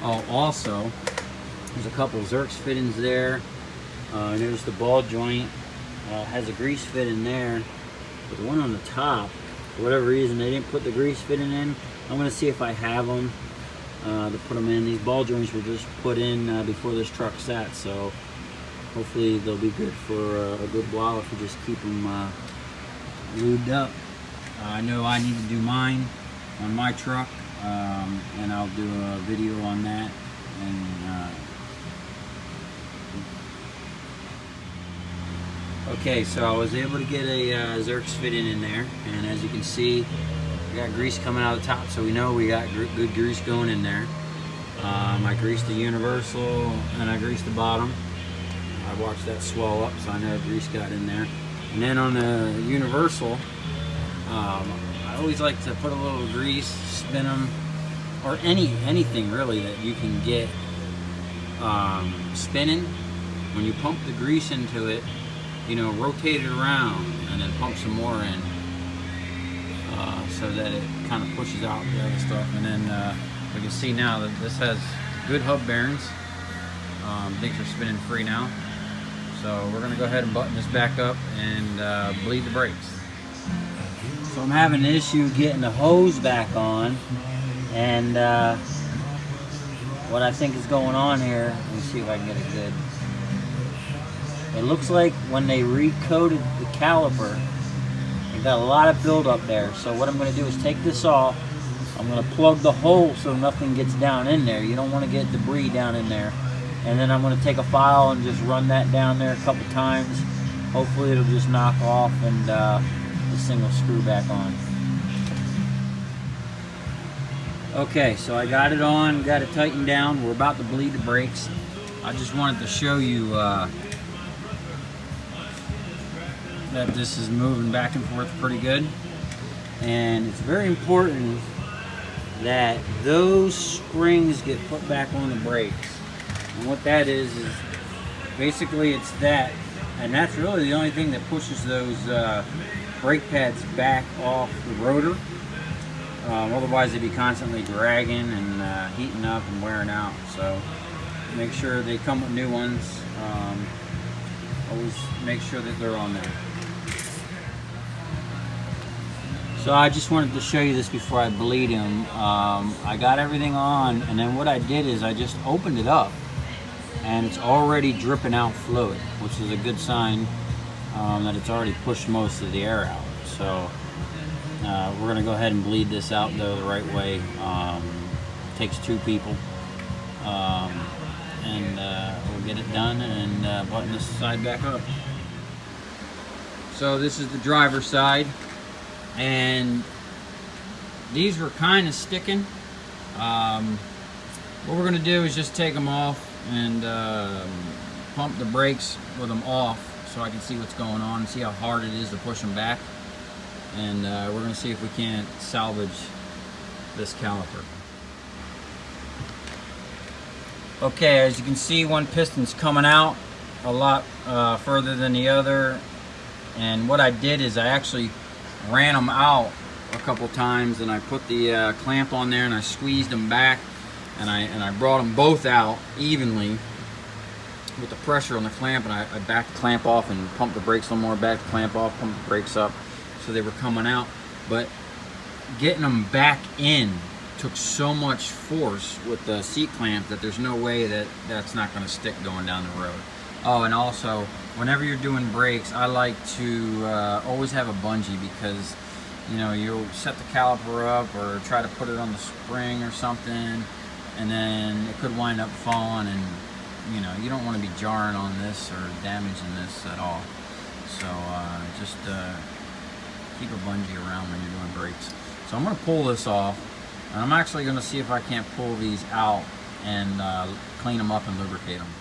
Oh, also, there's a couple Zerx fittings there. There's the ball joint. Has a grease fit in there. But the one on the top, for whatever reason, they didn't put the grease fitting in. I'm going to see if I have them to put them in. These ball joints were just put in before this truck sat, so hopefully they'll be good for a good while if we just keep them lubed up. I know I need to do mine on my truck, and I'll do a video on that. And okay, so I was able to get a Zerx fitting in there, and as you can see, we got grease coming out of the top, so we know we got good grease going in there. I greased the universal and I greased the bottom. I watched that swell up, so I know grease got in there. And then on the universal, I always like to put a little grease, spin them, or anything really that you can get spinning. When you pump the grease into it, you know, rotate it around and then pump some more in, so that it kind of pushes out the other stuff. And then we can see now that this has good hub bearings. Things are spinning free now. So we're gonna go ahead and button this back up and bleed the brakes. So I'm having an issue getting the hose back on, and what I think is going on here, let me see if I can get it good. It looks like when they recoated the caliper, it got a lot of buildup there. So what I'm going to do is take this off. I'm going to plug the hole so nothing gets down in there. You don't want to get debris down in there. And then I'm going to take a file and just run that down there a couple times. Hopefully it'll just knock off and this thing will screw back on. Okay, so I got it on, got it tightened down. We're about to bleed the brakes. I just wanted to show you that this is moving back and forth pretty good. And it's very important that those springs get put back on the brakes. And what that is basically it's that, and that's really the only thing that pushes those brake pads back off the rotor. Otherwise they'd be constantly dragging and heating up and wearing out. So make sure they come with new ones. Always make sure that they're on there. So I just wanted to show you this before I bleed them. I got everything on, and then what I did is I just opened it up, and it's already dripping out fluid, which is a good sign that it's already pushed most of the air out. So we're going to go ahead and bleed this out though the right way. It takes two people, and we'll get it done and button this side back up. So this is the driver's side. And these were kind of sticking. What we're going to do is just take them off and pump the brakes with them off so I can see what's going on and see how hard it is to push them back. And we're going to see if we can't salvage this caliper. Okay, as you can see, one piston's coming out a lot further than the other. And what I did is I actually ran them out a couple times, and I put the clamp on there and I squeezed them back, and I brought them both out evenly with the pressure on the clamp, and I backed the clamp off and pumped the brakes a little more, backed the clamp off, pumped the brakes up, so they were coming out. But getting them back in took so much force with the seat clamp that there's no way that that's not going to stick going down the road. Oh, and also, whenever you're doing brakes, I like to always have a bungee, because, you know, you'll set the caliper up or try to put it on the spring or something, and then it could wind up falling, and, you know, you don't want to be jarring on this or damaging this at all. So just keep a bungee around when you're doing brakes. So I'm going to pull this off, and I'm actually going to see if I can't pull these out and clean them up and lubricate them.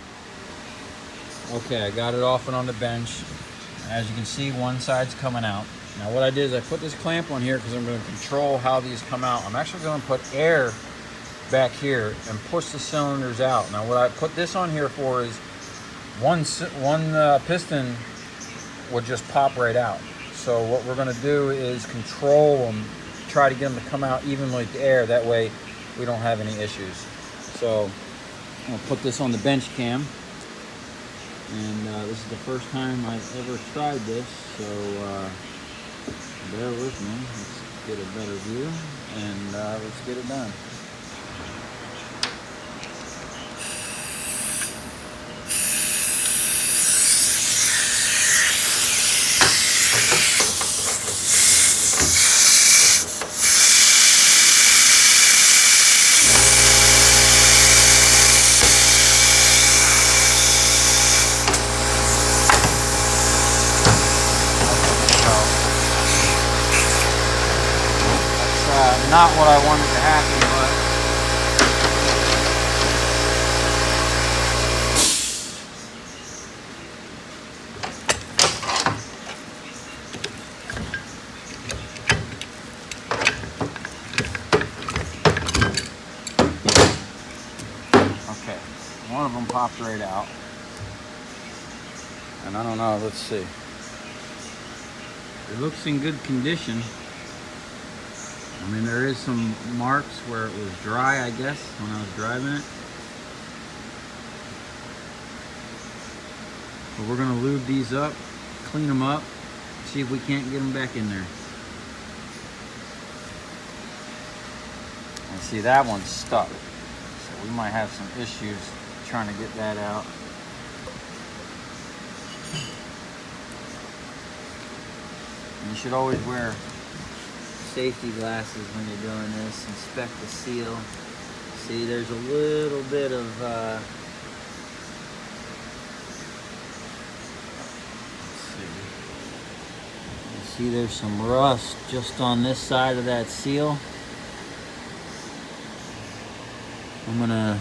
Okay, I got it off and on the bench. As you can see, one side's coming out. Now what I did is I put this clamp on here because I'm going to control how these come out. I'm actually going to put air back here and push the cylinders out. Now what I put this on here for is one piston would just pop right out. So what we're going to do is control them, try to get them to come out evenly with the air. That way we don't have any issues. So I'll put this on the bench cam, and this is the first time I've ever tried this, so bear with me. Let's get a better view, and let's get it done. Not what I wanted to happen, okay. One of them popped right out, and I don't know. Let's see. It looks in good condition. I mean, there is some marks where it was dry, I guess, when I was driving it. But we're gonna lube these up, clean them up, see if we can't get them back in there. And see, that one's stuck. So we might have some issues trying to get that out. And you should always wear safety glasses when you're doing this. Inspect the seal. See, there's a little bit of let's see, there's some rust just on this side of that seal. I'm gonna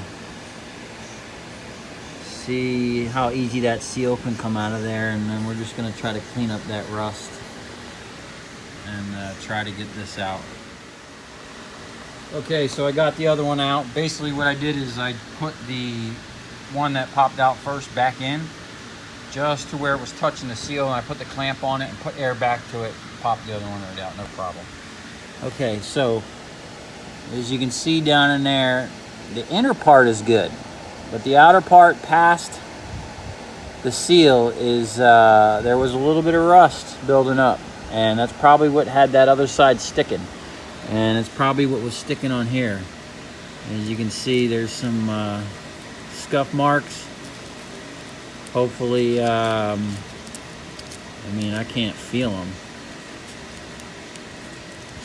see how easy that seal can come out of there, and then we're just gonna try to clean up that rust and try to get this out. Okay, so I got the other one out. Basically what I did is I put the one that popped out first back in, just to where it was touching the seal, and I put the clamp on it and put air back to it, pop the other one right out, no problem. Okay, so as you can see down in there, the inner part is good, but the outer part past the seal is, there was a little bit of rust building up. And that's probably what had that other side sticking. And it's probably what was sticking on here. As you can see, there's some scuff marks. Hopefully, I mean, I can't feel them.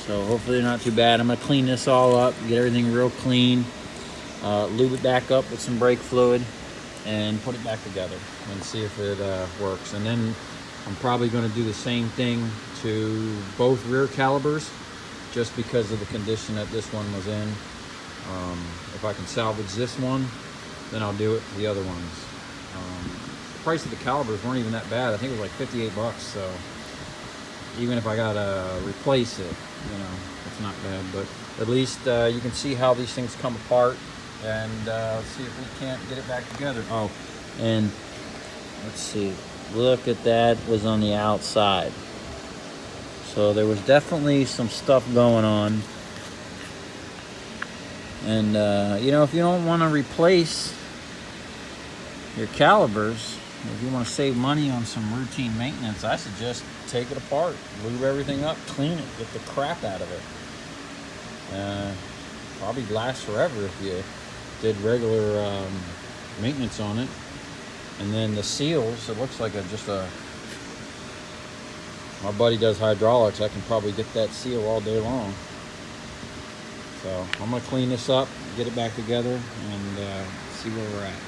So hopefully they're not too bad. I'm gonna clean this all up, get everything real clean, lube it back up with some brake fluid, and put it back together and see if it works. And then I'm probably going to do the same thing to both rear calibers, just because of the condition that this one was in. If I can salvage this one, then I'll do it to the other ones. The price of the calibers weren't even that bad. I think it was like 58 bucks. So even if I gotta replace it, you know, it's not bad. But at least you can see how these things come apart, and see if we can't get it back together. Oh, and let's see. Look at that, was on the outside. So there was definitely some stuff going on. And you know, if you don't want to replace your calibers, if you want to save money on some routine maintenance, I suggest take it apart, lube everything up, clean it, get the crap out of it. Probably lasts forever if you did regular maintenance on it. And then the seals, it looks like my buddy does hydraulics. I can probably get that seal all day long. So I'm gonna clean this up, get it back together, and see where we're at.